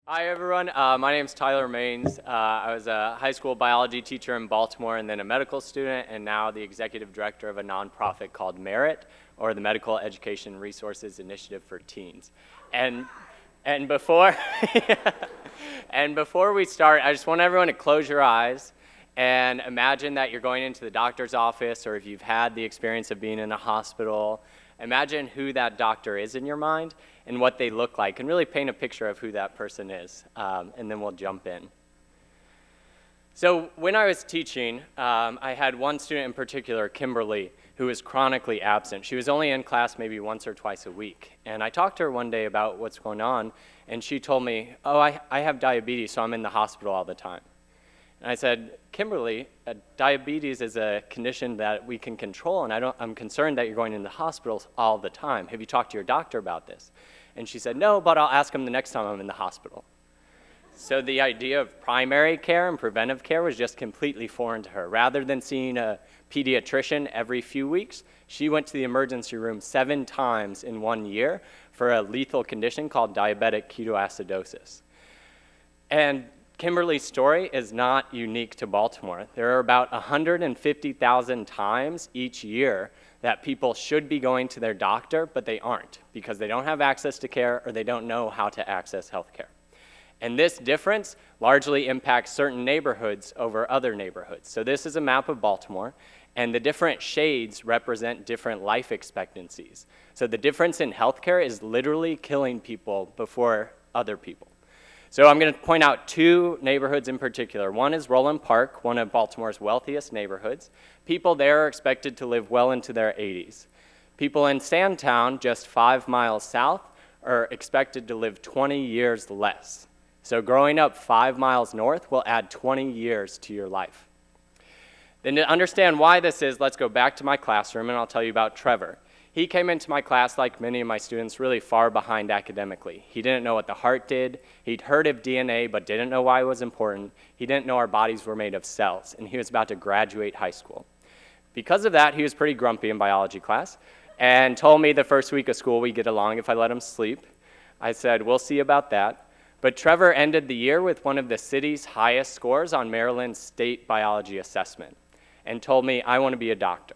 Hi everyone, my name is Tyler Maines. I was a high school biology teacher in Baltimore and then a medical student, and now the executive director of a nonprofit called Merit, or the Medical Education Resources Initiative for Teens. And before and before we start, I just want everyone to close your eyes and imagine that you're going into the doctor's office, or if you've had the experience of being in a hospital, imagine who that doctor is in your mind and what they look like, and really paint a picture of who that person is, and then we'll jump in. So when I was teaching, I had one student in particular, Kimberly, who was chronically absent. She was only in class maybe once or twice a week. And I talked to her one day about what's going on, and she told me, oh, I have diabetes, so I'm in the hospital all the time. And I said, Kimberly, diabetes is a condition that we can control, and I'm concerned that you're going into hospitals all the time. Have you talked to your doctor about this? And she said, no, but I'll ask him the next time I'm in the hospital. So the idea of primary care and preventive care was just completely foreign to her. Rather than seeing a pediatrician every few weeks, she went to the emergency room 7 times in 1 year for a lethal condition called diabetic ketoacidosis. And Kimberly's story is not unique to Baltimore. There are about 150,000 times each year that people should be going to their doctor, but they aren't because they don't have access to care or they don't know how to access health care. And this difference largely impacts certain neighborhoods over other neighborhoods. So this is a map of Baltimore, and the different shades represent different life expectancies. So the difference in healthcare is literally killing people before other people. So I'm going to point out 2 neighborhoods in particular. One is Roland Park, one of Baltimore's wealthiest neighborhoods. People there are expected to live well into their 80s. People in Sandtown, just 5 miles south, are expected to live 20 years less. So growing up 5 miles north will add 20 years to your life. Then to understand why this is, let's go back to my classroom and I'll tell you about Trevor. He came into my class, like many of my students, really far behind academically. He didn't know what the heart did. He'd heard of DNA, but didn't know why it was important. He didn't know our bodies were made of cells, and he was about to graduate high school. Because of that, he was pretty grumpy in biology class and told me the first week of school we'd get along if I let him sleep. I said, we'll see about that. But Trevor ended the year with one of the city's highest scores on Maryland's state biology assessment and told me, I want to be a doctor.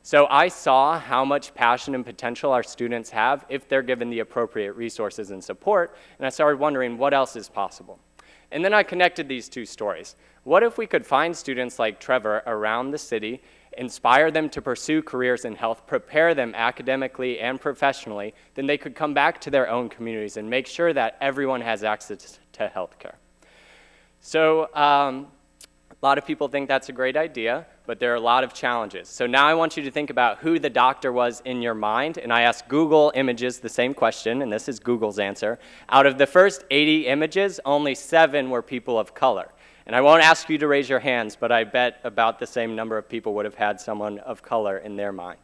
So I saw how much passion and potential our students have if they're given the appropriate resources and support, and I started wondering what else is possible. And then I connected these 2 stories. What if we could find students like Trevor around the city, inspire them to pursue careers in health, prepare them academically and professionally, then they could come back to their own communities and make sure that everyone has access to healthcare. So a lot of people think that's a great idea, but there are a lot of challenges. So now I want you to think about who the doctor was in your mind, and I asked Google Images the same question, and this is Google's answer. Out of the first 80 images, only 7 were people of color. And I won't ask you to raise your hands, but I bet about the same number of people would have had someone of color in their mind.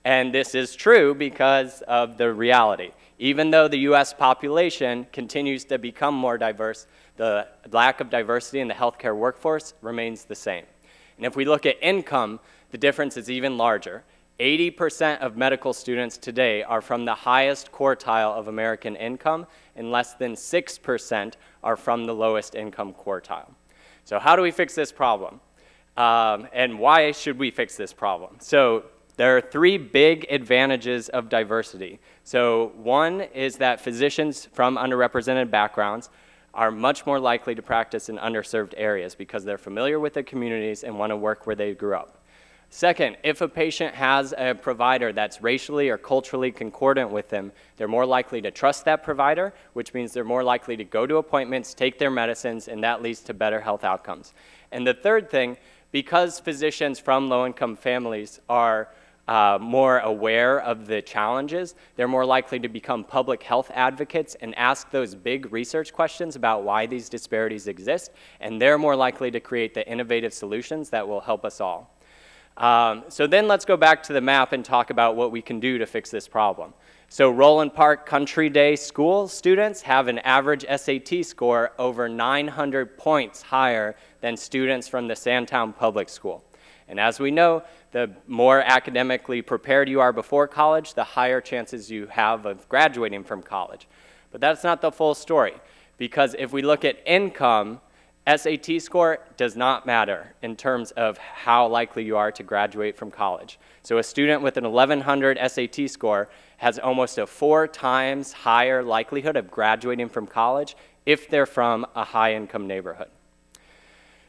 And this is true because of the reality. Even though the US population continues to become more diverse, the lack of diversity in the healthcare workforce remains the same. And if we look at income, the difference is even larger. 80% of medical students today are from the highest quartile of American income, and less than 6% are from the lowest income quartile. So how do we fix this problem? And why should we fix this problem? So there are 3 big advantages of diversity. So one is that physicians from underrepresented backgrounds are much more likely to practice in underserved areas because they're familiar with the communities and want to work where they grew up. Second, if a patient has a provider that's racially or culturally concordant with them, they're more likely to trust that provider, which means they're more likely to go to appointments, take their medicines, and that leads to better health outcomes. And the third thing, because physicians from low-income families are more aware of the challenges, they're more likely to become public health advocates and ask those big research questions about why these disparities exist, and they're more likely to create the innovative solutions that will help us all. So then let's go back to the map and talk about what we can do to fix this problem. So Roland Park Country Day school students have an average SAT score over 900 points higher than students from the Sandtown Public School. And as we know, the more academically prepared you are before college, the higher chances you have of graduating from college. But that's not the full story, because if we look at income, SAT score does not matter in terms of how likely you are to graduate from college. So a student with an 1100 SAT score has almost a 4 times higher likelihood of graduating from college if they're from a high-income neighborhood.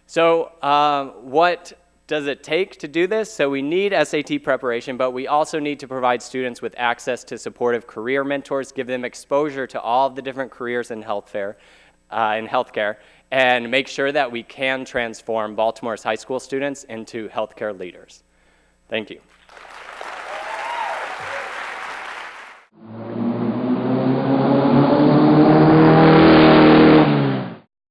So what does it take to do this? So we need SAT preparation, but we also need to provide students with access to supportive career mentors, give them exposure to all of the different careers in healthcare, and make sure that we can transform Baltimore's high school students into healthcare leaders. Thank you.